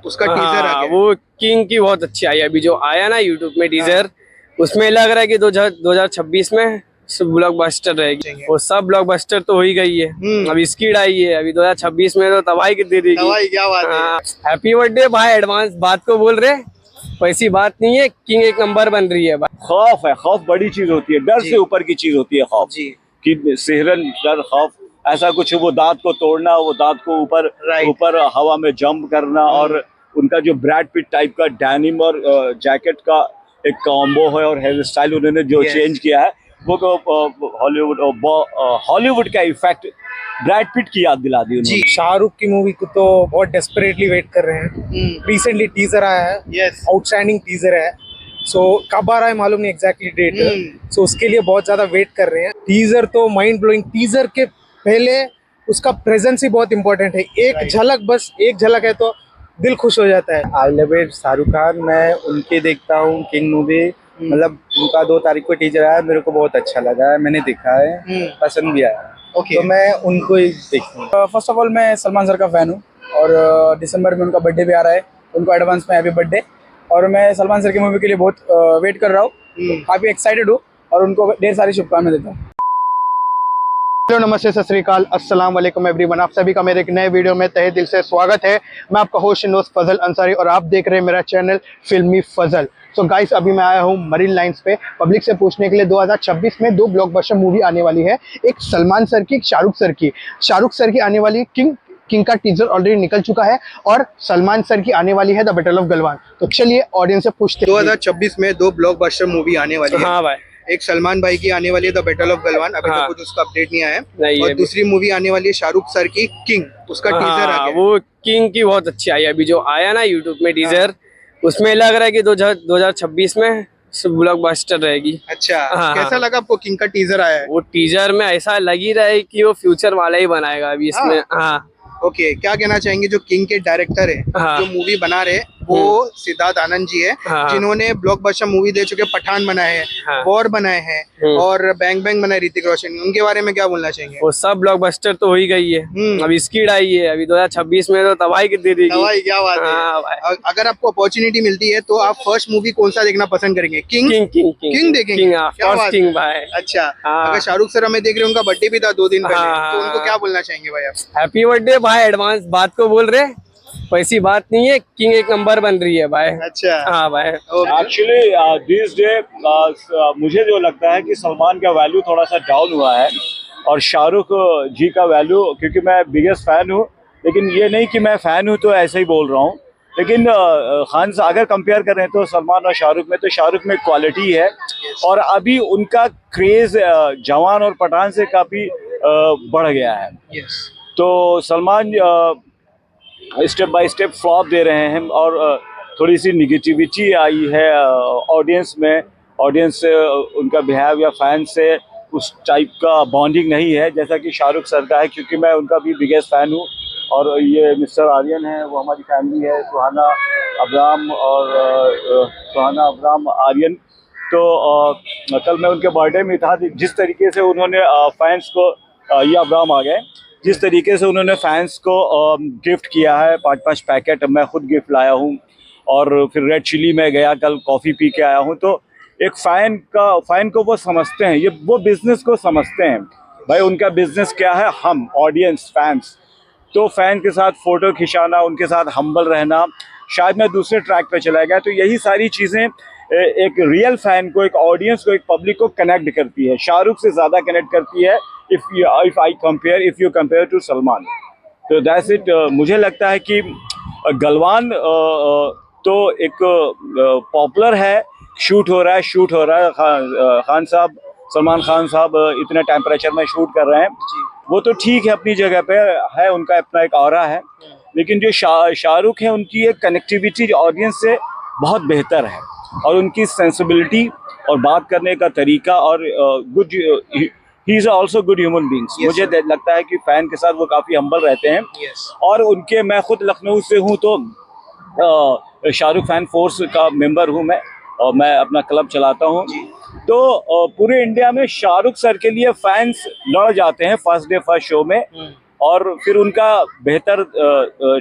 उसका टीजर आ गया। वो किंग की बहुत अच्छी आई अभी जो आया ना यूट्यूब में टीजर, उसमें लग रहा है कि 2026 में ब्लॉकबस्टर रहेगी। वो सब ब्लॉकबस्टर तो हो ही गई है, अभी स्किड आई है, अभी 2026 में तो तबाही की दे देगी। तबाही, क्या बात है। हैप्पी बर्थडे भाई, एडवांस बात को बोल रहे, वैसी बात नहीं है, किंग एक नंबर बन रही है। खौफ है, खौफ बड़ी चीज होती है, डर से ऊपर की चीज होती है खौफ जी। कि सेहरन डर खौफ ऐसा कुछ, वो दांत को तोड़ना, वो दांत को ऊपर ऊपर हवा में जंप करना, और उनका जो ब्रैड पिट टाइप का डैनिम और जैकेट का एक कॉम्बो है, और हेयर स्टाइल उन्होंने जो चेंज किया है वो हॉलीवुड का इफेक्ट ब्रैड पिट की याद दिला दी उन्होंने। शाहरुख की मूवी को तो बहुत डेस्परेटली वेट कर रहे हैं। रिसेंटली टीजर आया है, आउटस्टैंडिंग टीजर है। सो कब आ रहा है मालूम नहीं एग्जैक्टली डेट, सो उसके लिए बहुत ज्यादा वेट कर रहे हैं। टीजर तो माइंड ब्लोइंग, टीजर के पहले उसका प्रेजेंस ही बहुत इंपॉर्टेंट है। एक झलक, बस एक झलक है तो दिल खुश हो जाता है। I love it Shahrukh Khan, मैं उनके देखता हूँ किंग मूवी, मतलब उनका 2 तारीख को टीजर आया, मेरे को बहुत अच्छा लगा है, मैंने देखा है, पसंद भी आया। तो मैं उनको ही देखूंगा। फर्स्ट ऑफ ऑल मैं सलमान सर का फैन हूँ, और दिसंबर में उनका बर्थडे भी आ रहा है, उनको एडवांस में हैप्पी बर्थडे। और मैं सलमान सर की मूवी के लिए बहुत वेट कर रहा हूँ, काफी एक्साइटेड हूँ, और उनको ढेर सारी शुभकामनाएं देता हूँ। हेलो, नमस्ते, सत श्री अकाल, अस्सलाम वालेकुम एवरीवन। आप सभी का मेरे एक नए वीडियो में तहे दिल से स्वागत है। मैं आपका होस्ट नोस फजल अंसारी, और आप देख रहे हैं मेरा चैनल फिल्मी फजल। सो गाइस, अभी मैं आया हूँ मरीन लाइंस पे पब्लिक से पूछने के लिए 2026 में 2 ब्लॉकबस्टर मूवी आने वाली है। एक सलमान सर की, शाहरुख सर की आने वाली किंग का टीजर ऑलरेडी निकल चुका है, और सलमान सर की आने वाली है द बैटल ऑफ गलवान। तो चलिए ऑडियंस से पूछते हैं। 2026 में 2 ब्लॉकबस्टर मूवी आने वाली है। हाँ भाई, एक सलमान भाई की आने वाली है द बैटल ऑफ गलवान, अभी तक कुछ उसका अपडेट नहीं आया है। और दूसरी मूवी आने वाली है शाहरुख सर की किंग, उसका टीजर आ गया। वो किंग की बहुत अच्छी आई अभी जो आया ना यूट्यूब में टीजर, उसमें लग रहा है कि 2026 में ब्लॉकबस्टर रहेगी। अच्छा, कैसा लगा आपको किंग का टीजर आया है? वो टीजर में ऐसा लग ही रहा है कि वो फ्यूचर वाला ही बनाएगा अभी इसमें। ओके, क्या कहना चाहेंगे जो किंग के डायरेक्टर है, जो मूवी बना रहे, वो सिद्धार्थ आनंद जी है, जिन्होंने ब्लॉकबस्टर मूवी दे चुके, पठान बनाए हैं, वॉर बनाए हैं, और बैंग बैंग बनाए ऋतिक रोशन। उनके बारे में क्या बोलना चाहेंगे? वो सब ब्लॉकबस्टर तो हो ही गई है, अभी स्किड आई है, अभी 2026 में तो तबाही की दे देगी। तबाही, क्या बात है। अगर आपको अपॉर्चुनिटी मिलती है तो आप फर्स्ट मूवी कौन सा देखना पसंद करेंगे? किंग देखेंगे? क्या बात है भाई। अच्छा, अगर शाहरुख सर हमें देख रहे, उनका बर्थडे भी था 2 दिन पहले, तो उनको क्या बोलना चाहेंगे भाई आप? हैप्पी बर्थडे भाई, एडवांस बात को बोल रहे, वैसी बात नहीं है, किंग एक नंबर बन रही है भाई। अच्छा, हाँ भाई। एक्चुअली दिस डे मुझे जो लगता है कि सलमान का वैल्यू थोड़ा सा डाउन हुआ है, और शाहरुख जी का वैल्यू, क्योंकि मैं बिगेस्ट फैन हूँ, लेकिन ये नहीं कि मैं फैन हूँ तो ऐसे ही बोल रहा हूँ, लेकिन खान से अगर कंपेयर करें तो सलमान और शाहरुख में, तो शाहरुख में क्वालिटी है, और अभी उनका क्रेज जवान और पठान से काफ़ी बढ़ गया है। तो Salman step by step flop दे रहे हैं, और थोड़ी सी निगेटिविटी आई है ऑडियंस में, ऑडियंस से उनका बिहेव या फैन से उस टाइप का बॉन्डिंग नहीं है जैसा कि शाहरुख सर का है, क्योंकि मैं उनका भी बिगेस्ट फैन हूँ। और ये मिस्टर आर्यन है, वो हमारी फैमिली है, सुहाना अब्राम आर्यन। तो कल मैं उनके बर्थडे में था, जिस तरीके से उन्होंने फैंस को, ये अब्राम आ गए, जिस तरीके से उन्होंने फैंस को गिफ्ट किया है, 5-5 पैकेट मैं खुद गिफ्ट लाया हूँ, और फिर रेड चिली में गया कल, कॉफ़ी पी के आया हूँ। तो एक फ़ैन को वो समझते हैं, ये वो बिज़नेस को समझते हैं भाई, उनका बिज़नेस क्या है, हम ऑडियंस फैंस। तो फैन के साथ फ़ोटो खिंचाना, उनके साथ हम्बल रहना, शायद मैं दूसरे ट्रैक पे चला गया, तो यही सारी चीज़ें एक रियल फ़ैन को, एक ऑडियंस को, एक पब्लिक को कनेक्ट करती है, शाहरुख से ज़्यादा कनेक्ट करती है if you compare to Salman. तो दैट्स इट। मुझे लगता है कि गलवान तो एक पॉपुलर है, शूट हो रहा है, खान साहब, सलमान खान साहब इतने टेम्परेचर में शूट कर रहे हैं, वो तो ठीक है, अपनी जगह पे है, उनका अपना एक ऑरा है, लेकिन जो शाहरुख है, उनकी एक कनेक्टिविटी ऑडियंस से बहुत बेहतर है, और उनकी सेंसिबिलिटी और बात करने का तरीका, और good, he is also good human beings. मुझे लगता है कि फैन के साथ वो काफ़ी हम्बल रहते हैं। और उनके, मैं खुद लखनऊ से हूँ, तो शाहरुख फैन फोर्स का मेंबर हूँ मैं, और मैं अपना क्लब चलाता हूँ। तो पूरे इंडिया में शाहरुख सर के लिए फैंस लड़ जाते हैं फर्स्ट डे फर्स्ट शो में, और फिर उनका बेहतर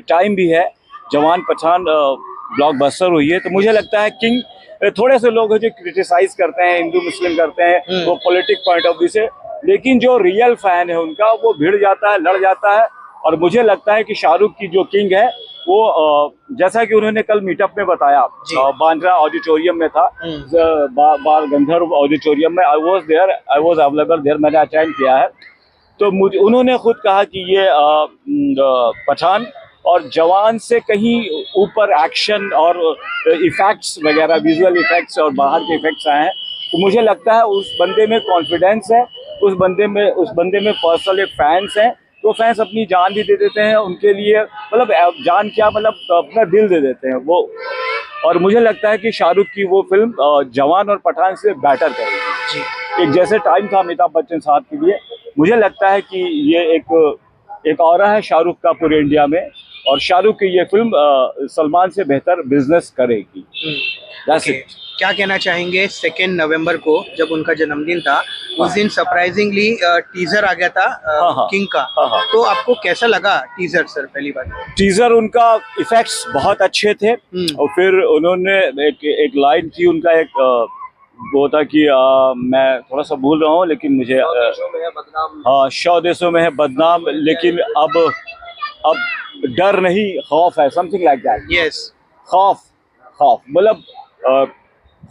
टाइम भी है जवान पठान ब्लॉकबस्टर हुई है, तो मुझे लगता है किंग, थोड़े से लोग हैं जो क्रिटिसाइज करते हैं, हिंदू मुस्लिम करते हैं वो पॉलिटिक पॉइंट ऑफ व्यू से, लेकिन जो रियल फैन है उनका वो भिड़ जाता है, लड़ जाता है। और मुझे लगता है कि शाहरुख की जो किंग है वो जैसा कि उन्होंने कल मीटअप में बताया, बांद्रा ऑडिटोरियम में था, बाल गंधर्व ऑडिटोरियम में, आई वॉज अवेलेबल देयर, मैंने अटेंड किया है। तो मुझे उन्होंने खुद कहा कि ये पठान और जवान से कहीं ऊपर एक्शन और इफेक्ट्स वगैरह, विजुअल इफेक्ट्स और बाहर के इफेक्ट्स आए हैं। तो मुझे लगता है उस बंदे में कॉन्फिडेंस है, उस बंदे में पर्सनल फैंस हैं, तो फैंस अपनी जान भी दे देते हैं उनके लिए, मतलब जान क्या, मतलब अपना दिल दे देते हैं वो। और मुझे लगता है कि शाहरुख की वो फिल्म जवान और पठान से बेटर करेगी। एक जैसे टाइम था अमिताभ बच्चन साहब के लिए, मुझे लगता है कि ये एक ऑरा है शाहरुख का पूरे इंडिया में, और शाहरुख की ये फिल्म सलमान से बेहतर बिजनेस करेगी। That's Okay. it. क्या कहना चाहेंगे 2 नवंबर को जब उनका जन्मदिन था, उस दिन सरप्राइजिंगली टीजर आ गया था हाँ। किंग का, हाँ। तो आपको कैसा लगा टीजर सर? पहली बार टीजर उनका इफेक्ट्स बहुत अच्छे थे, और फिर उन्होंने एक लाइन थी उनका, एक वो था कि मैं थोड़ा सा भूल रहा हूँ, लेकिन मुझे हाँ, 100 देशों में है बदनाम, लेकिन अब डर नहीं खौफ है, समथिंग लाइक दैट। यस, खौफ मतलब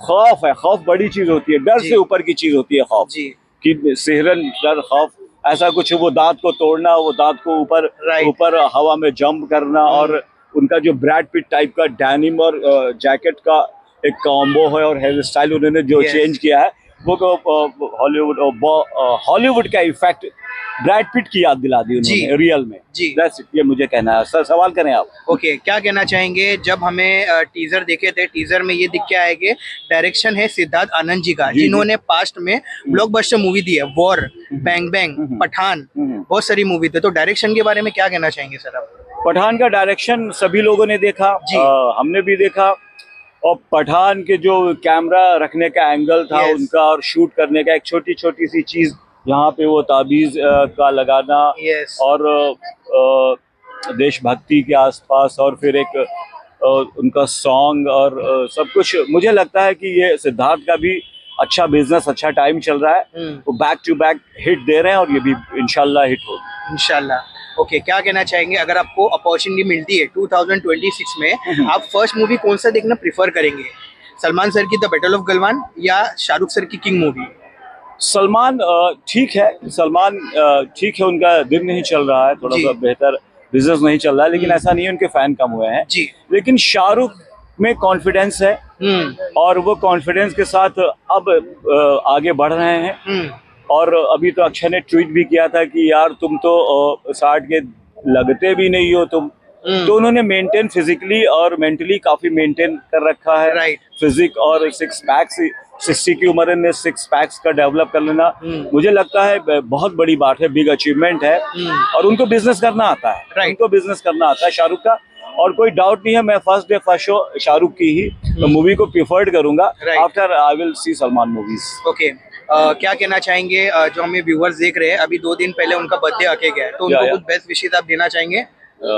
खौफ है, खौफ बड़ी चीज होती है, डर से ऊपर की चीज होती है खौफ जी, कि सिहरन, डर, खौफ, ऐसा कुछ। वो दांत को तोड़ना, वो दांत को ऊपर हवा में जंप करना, और उनका जो ब्रैड पिट टाइप का डैनिम और जैकेट का एक कॉम्बो है, और हेयर स्टाइल उन्होंने जो चेंज किया है, वो हॉलीवुड का इफेक्ट ब्रैड पिट की याद दिला दी उन्होंने रियल में जी। That's it, ये मुझे कहना है सर। सवाल करें आप। ओके, क्या कहना चाहेंगे जब हमें टीजर देखे थे, टीजर में ये दिख के आएगा, डायरेक्शन है सिद्धार्थ आनंद जी का, जिन्होंने पास्ट में ब्लॉकबस्टर मूवी दी है, वॉर, बैंग बैंग, पठान, बहुत सारी मूवी थे, तो डायरेक्शन के बारे में क्या कहना चाहेंगे सर आप? पठान का डायरेक्शन सभी लोगों ने देखा, हमने भी देखा, और पठान के जो कैमरा रखने का एंगल था उनका, और शूट करने का एक छोटी छोटी सी चीज, यहाँ पे वो ताबीज का लगाना, और देशभक्ति के आसपास, और फिर एक उनका सॉन्ग और सब कुछ, मुझे लगता है कि ये सिद्धार्थ का भी अच्छा बिजनेस, अच्छा टाइम चल रहा है, वो बैक टू बैक हिट दे रहे हैं, और ये भी इंशाल्लाह हिट होगी इंशाल्लाह। ओके, क्या कहना चाहेंगे अगर आपको अपॉर्चुनिटी मिलती है 2026 में, आप फर्स्ट मूवी कौन सा देखना प्रिफर करेंगे? सलमान सर की द बैटल ऑफ गलवान या शाहरुख सर की किंग मूवी? सलमान ठीक है, सलमान ठीक है, उनका दिन नहीं चल रहा है, थोड़ा सा बेहतर बिजनेस नहीं चल रहा है, लेकिन ऐसा नहीं है उनके फैन कम हुए हैं जी। लेकिन शाहरुख में कॉन्फिडेंस है, और वो कॉन्फिडेंस के साथ अब आगे बढ़ रहे हैं। और अभी तो अक्षय ने ट्वीट भी किया था कि यार तुम तो 60 के लगते भी नहीं हो तुम, तो उन्होंने मेंटेन फिजिकली और मेंटली काफी मेंटेन कर रखा है, राइट। फिजिक और 6 पैक्स, 60 की उम्र में 6 पैक्स का डेवलप कर लेना, मुझे लगता है बहुत बड़ी बात है, बिग अचीवमेंट है, और उनको बिजनेस करना आता है, उनको बिजनेस करना आता है शाहरुख का, और कोई डाउट नहीं है, मैं first day first show Shahrukh की ही मूवी को प्रिफर्ड करूंगा, after I will see Salman movies. Okay, क्या कहना चाहेंगे जो हमें व्यूअर्स देख रहे हैं, अभी 2 दिन पहले उनका बर्थडे आके गया है, तो उनको कुछ बेस्ट विशेस आप देना चाहेंगे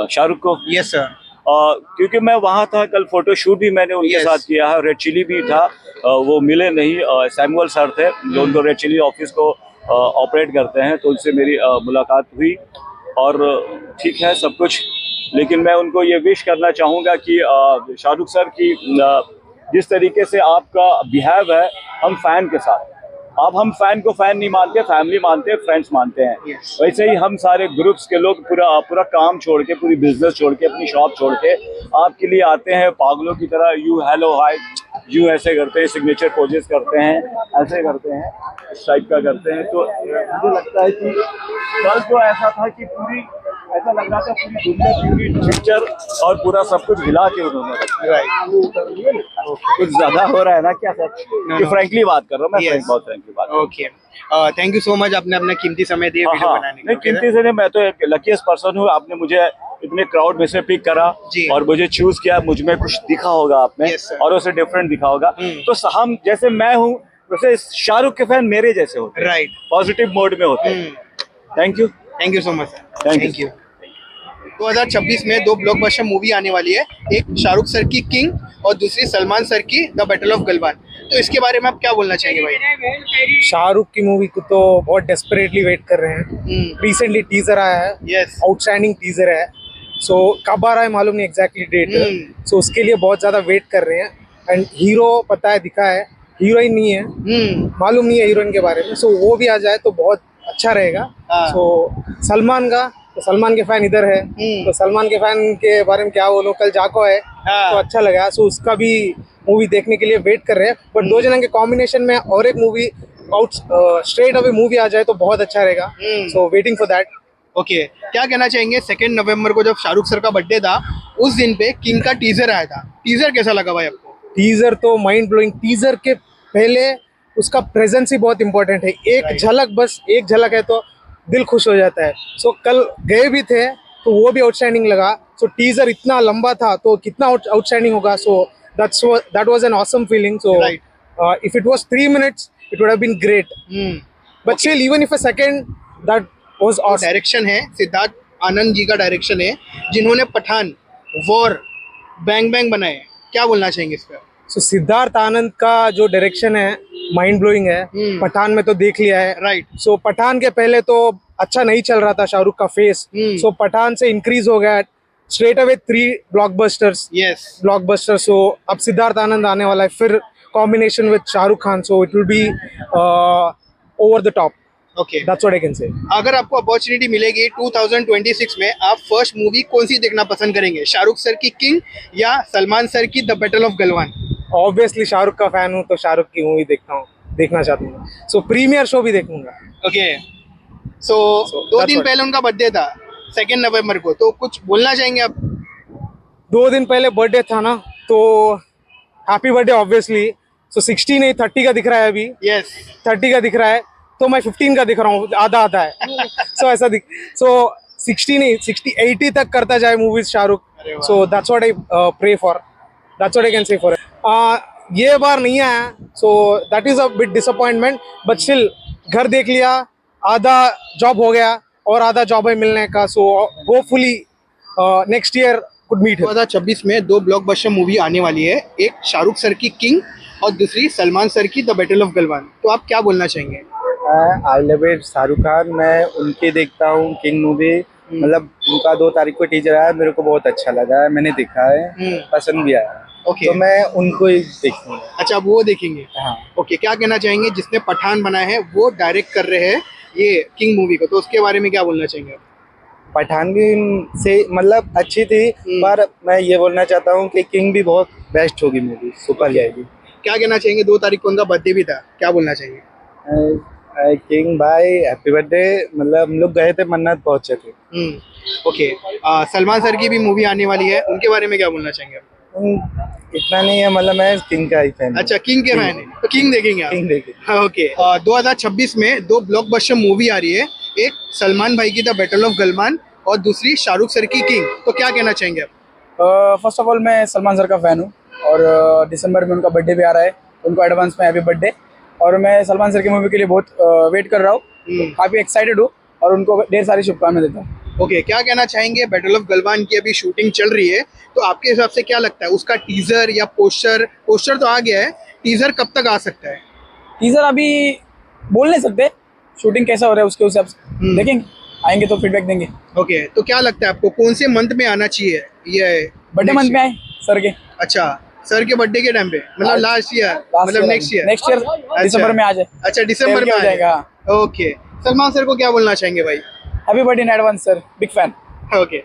शाहरुख को? Yes sir. क्योंकि मैं वहाँ था कल, फोटो शूट भी मैंने उनके साथ किया है, रेड चिली भी था, वो मिले नहीं, सैमुअल सर थे जो उनको रेड चिली ऑफिस को ऑपरेट करते हैं, तो उनसे मेरी मुलाकात हुई, और ठीक है सब कुछ, लेकिन मैं उनको ये विश करना चाहूँगा कि शाहरुख सर की जिस तरीके से आपका बिहेव है हम फैन के साथ, अब हम फैन को फैन नहीं मानते, फैमिली मानते हैं, फ्रेंड्स मानते हैं, वैसे ही हम सारे ग्रुप्स के लोग पूरा काम छोड़ के, पूरी बिजनेस छोड़ के, अपनी शॉप छोड़ के आपके लिए आते हैं पागलों की तरह, यू हेलो हाय, यू ऐसे करते हैं, सिग्नेचर पोजेस करते हैं, ऐसे करते हैं, इस टाइप का करते हैं। तो मुझे लगता है कि कल तो ऐसा था कि पूरी, ऐसा लग रहा था पूरी दुनिया, पूरी पिक्चर और पूरा सब कुछ हिला के उन्होंने रखा। कुछ ज्यादा हो रहा है ना क्या सर? कि फ्रैंकली बात कर रहा हूँ मैं, बहुत फ्रैंकली बात। Okay, thank you so much, आपने अपना कीमती समय दिया वीडियो बनाने के लिए। कीमती से नहीं, मैं तो एक लकीस्ट पर्सन हूँ, आपने मुझे इतने क्राउड में से पिक करा और मुझे चूज किया, मुझ में कुछ दिखा होगा आप में, और उसे डिफरेंट दिखा होगा, तो हम जैसे मैं हूँ वैसे शाहरुख के फैन मेरे जैसे होते हैं, राइट, पॉजिटिव मोड में होते हैं। Thank you so much, thank you. 2026 में दो ब्लॉकबस्टर मूवी आने वाली है, एक शाहरुख सर की किंग और दूसरी सलमान सर की द बैटल ऑफ गलवान। तो इसके बारे में आप क्या बोलना चाहेंगे भाई? शाहरुख की मूवी को तो बहुत डेस्परेटली वेट कर रहे हैं। रिसेंटली टीजर आया है, यस, आउटस्टैंडिंग टीजर है। सो कब आ रहा है मालूम नहीं एग्जैक्टली डेट। सो उसके लिए बहुत ज्यादा वेट कर रहे हैं। एंड हीरो पता है दिखा है, हीरोइन नहीं है, मालूम नहीं है हीरोइन के बारे में। सो वो भी आ जाए तो बहुत अच्छा रहेगा। सो सलमान का, तो सलमान के फैन इधर है, तो सलमान के फैन के बारे में क्या बोलूं, कल जाको है तो अच्छा लगा। सो उसका भी मूवी देखने के लिए वेट कर रहे हैं। बट दो जनों के कॉम्बिनेशन में और एक movie out straight away movie आ जाए तो बहुत अच्छा रहेगा। So waiting for that. Okay, क्या कहना चाहेंगे? 2 नवंबर को जब शाहरुख सर का बर्थडे था, उस दिन पे किंग का टीजर आया था। टीजर कैसा लगा भाई आपको? टीजर तो माइंड ब्लोइंग। टीजर के पहले उसका प्रेजेंस ही बहुत इंपॉर्टेंट है। एक झलक, बस एक झलक है तो दिल खुश हो जाता है। सो कल गए भी थे तो वो भी आउटस्टैंडिंग लगा। सो टीजर इतना लंबा था तो कितना आउटस्टैंडिंग होगा। सो that was an awesome feeling. So Right. If it was 3 minutes it would have been great. But still, even if a second, that was awesome. Direction है सिद्धार्थ आनंद जी का डायरेक्शन है, जिन्होंने पठान, वॉर, बैंग बैंग बनाए। क्या बोलना चाहेंगे इस पर? So सिद्धार्थ आनंद का जो डायरेक्शन है माइंड ब्लोइंग है। पठान में तो देख लिया है, राइट। सो पठान के पहले तो अच्छा नहीं चल रहा था शाहरुख का फेस। सो पठान से इंक्रीज हो गया straight away 3 blockbusters. Yes, blockbuster. So अब सिद्धार्थ आनंद आने वाला है, फिर combination with Shahrukh Khan. So it will be over the top. Okay. That's what I can say. अगर आपको अपॉर्चुनिटी मिलेगी 2026 में, आप फर्स्ट मूवी कौन सी देखना पसंद करेंगे? शाहरुख सर की किंग या सलमान सर की the battle of Galwan? Obviously Shahrukh का फैन हूँ तो शाहरुख की मूवी देखना चाहता हूँ। सो प्रीमियर शो भी देखूंगा। ओके, सो 2 that's दिन what- पहले उनका बर्थडे था, 2 नवंबर को, तो कुछ बोलना चाहेंगे आप? 2 दिन पहले बर्थडे था ना, तो हैप्पी बर्थडे ऑब्वियसली। सो 60 नहीं 30 का दिख रहा है अभी। यस, 30 का दिख रहा है तो मैं 15 का दिख रहा हूँ, आधा आधा है। सो ऐसा दिख, सो 60 नहीं 60 80 तक करता जाए movies Shahrukh. So that's what I pray for, that's what I can say for. ये बार नहीं आया, so that is a bit disappointment. But still घर देख लिया, आधा जॉब हो गया और आधा जॉब है मिलने का। So hopefully next year could meet. 2026 में 2 ब्लॉकबस्टर मूवी आने वाली है, एक शाहरुख सर की किंग और दूसरी सलमान सर की द बैटल ऑफ गलवान। तो आप क्या बोलना चाहेंगे? I love it Shahrukh Khan. मैं उनके देखता हूँ किंग मूवी। मतलब उनका 2 तारीख को टीजर आया, मेरे को बहुत अच्छा लगा है, मैंने देखा है, पसंद भी आया। ओके। तो मैं उनको ही देखूंगा। अच्छा, आप वो देखेंगे? हाँ। ओके, क्या कहना चाहेंगे? जिसने पठान बनाया है वो डायरेक्ट कर रहे हैं ये किंग मूवी को, तो उसके बारे में क्या बोलना चाहेंगे आप? पठान भी से मतलब अच्छी थी, पर मैं ये बोलना चाहता हूँ कि किंग भी बहुत बेस्ट होगी मूवी, सुपर जाएगी। क्या कहना चाहेंगे? 2 तारीख को उनका बर्थडे भी था, क्या बोलना चाहेंगे? किंग भाई हैप्पी बर्थडे। मतलब हम लोग गए थे, मन्नत पहुंचे थे। ओके, सलमान सर की भी मूवी आने वाली है, उनके बारे में क्या बोलना चाहेंगे आप? इतना नहीं है, मतलब मैं किंग का ही फैन। अच्छा, किंग के फैन है तो किंग देखेंगे आप? किंग देखेंगे। हाँ, ओके। 2026 में 2 ब्लॉकबस्टर मूवी आ रही है, एक सलमान भाई की द बैटल ऑफ गलवान और दूसरी शाहरुख सर की किंग। तो क्या कहना चाहेंगे आप? फर्स्ट ऑफ ऑल मैं सलमान सर का फ़ैन हूँ और दिसंबर में उनका बर्थडे भी आ रहा है, उनको एडवांस में हैप्पी बर्थडे। और मैं सलमान सर की मूवी के लिए बहुत वेट कर रहा हूँ, काफ़ी एक्साइटेड हूँ और उनको ढेर सारी शुभकामनाएं देता हूँ। ओके, क्या कहना चाहेंगे? बैटल ऑफ गलवान की अभी शूटिंग चल रही है, तो आपके हिसाब से क्या लगता है उसका टीजर या पोस्टर तो आ गया है, टीजर कब तक आ सकता है? टीज़र अभी बोल नहीं सकते, शूटिंग कैसा हो रहा है उसके हिसाब से देखेंगे, आएंगे तो फीडबैक देंगे। ओके, तो क्या लगता है आपको कौन से मंथ में आना चाहिए ये? बर्थडे मंथ में आए सर के। अच्छा, सर के बर्थडे के टाइम पे, मतलब लास्ट ईयर, मतलब नेक्स्ट ईयर दिसंबर में आ जाए। अच्छा, दिसंबर में हो आ जाएगा। ओके, सलमान सर को क्या बोलना चाहेंगे भाई? Happy birthday in advance sir, big fan. Okay.